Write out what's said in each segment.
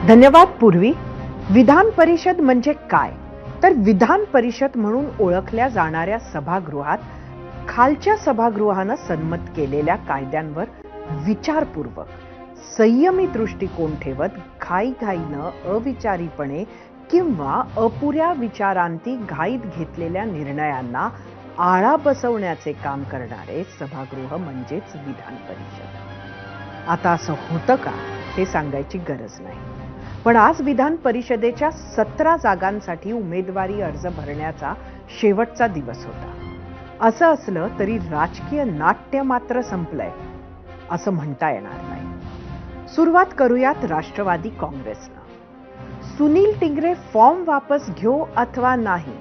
धन्यवाद पूर्वी. विधान परिषद म्हणजे काय? तर विधान परिषद म्हणून ओळखल्या जाणाऱ्या सभागृहात खालच्या सभागृहानं संमत केलेल्या कायद्यांवर विचारपूर्वक, संयमी दृष्टिकोन ठेवत घाईघाईनं अविचारीपणे किंवा अपुऱ्या विचारांती घाईत घेतलेल्या निर्णयांना आळा बसवण्याचे काम करणारे सभागृह म्हणजेच विधान परिषद. आता असं होतं का हे सांगायची गरज नाही. पण आज विधान परिषदेच्या 17 जागांसाठी उमेदवारी अर्ज भरण्याचा शेवटचा दिवस होता. असं असलं तरी राजकीय नाट्य मात्र संपलंय असं म्हणता येणार नाही. सुरुवात करूयात राष्ट्रवादी काँग्रेसनं. सुनील टिंगरे फॉर्म वापस घेऊ अथवा नाही,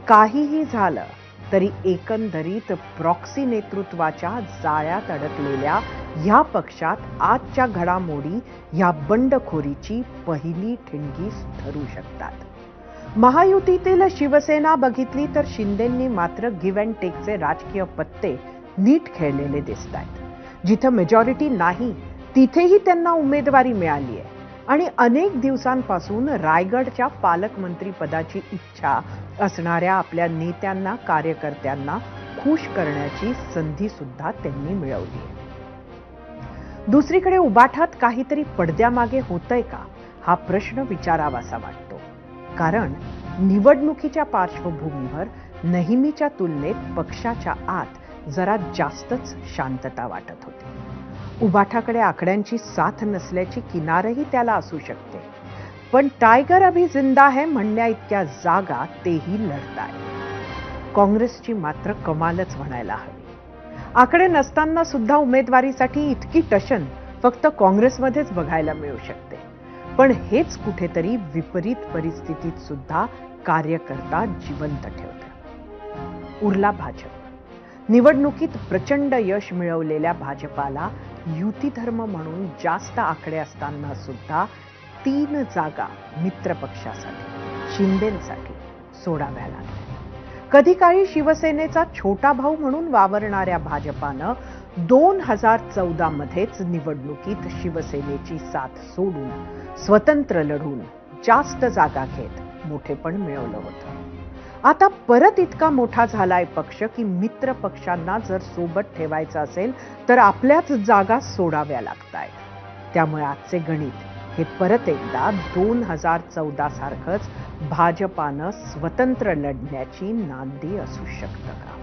काहीही झालं तरी एकंदरीत प्रॉक्सी नेतृत्वाच्या जाळ्यात अडकलेल्या ह्या पक्षात आजच्या घडामोडी ह्या बंडखोरीची पहिली ठिणगी ठरू शकतात. महायुतीतील शिवसेना बघितली तर शिंदेंनी मात्र गिव्ह अँड टेकचे राजकीय पत्ते नीट खेळलेले दिसत आहेत. जिथं मेजॉरिटी नाही तिथेही त्यांना उमेदवारी मिळाली आहे आणि अनेक दिवसांपासून रायगडच्या पालकमंत्री पदाची इच्छा असणाऱ्या आपल्या नेत्यांना, कार्यकर्त्यांना खुश करण्याची संधी सुद्धा त्यांनी मिळवली आहे. दुसरीकडे उबाठात काहीतरी पडद्यामागे होतंय का हा प्रश्न विचारावासा वाटतो. कारण निवडणुकीच्या पार्श्वभूमीवर नेहमीच्या तुलनेत पक्षाच्या आत जरा जास्तच शांतता वाटत होती. उबाठाकडे आकड्यांची साथ नसल्याची किनारही त्याला असू शकते. पण टायगर अभी जिंदा है म्हणण्या इतक्या जागा तेही लढताय. काँग्रेसची मात्र कमालच म्हणायला हवी. आकडे नसताना सुद्धा उमेदवारीसाठी इतकी टशन फक्त काँग्रेसमध्येच बघायला मिळू शकते. पण हेच कुठेतरी विपरीत परिस्थितीत सुद्धा कार्यकर्ता जिवंत ठेवतात. उरला भाजप. निवडणुकीत प्रचंड यश मिळवलेल्या भाजपाला युती धर्म म्हणून जास्त आकडे असताना सुद्धा 3 जागा मित्रपक्षासाठी, शिंदेंसाठी सोडाव्या लागल्या. कधी काळी शिवसेनेचा छोटा भाऊ म्हणून वावरणाऱ्या भाजपानं 2014 मध्येच निवडणुकीत शिवसेनेची साथ सोडून स्वतंत्र लढून जास्त जागा घेत मोठेपण मिळवलं होतं. आता परत इतका मोठा झालाय पक्ष की मित्र पक्षांना जर सोबत ठेवायचं असेल तर आपल्याच जागा सोडाव्या लागतायत. त्यामुळे आजचे गणित हे परत एकदा 2014 सारखंच भाजपानं स्वतंत्र लढण्याची नांदी असू शकतं का?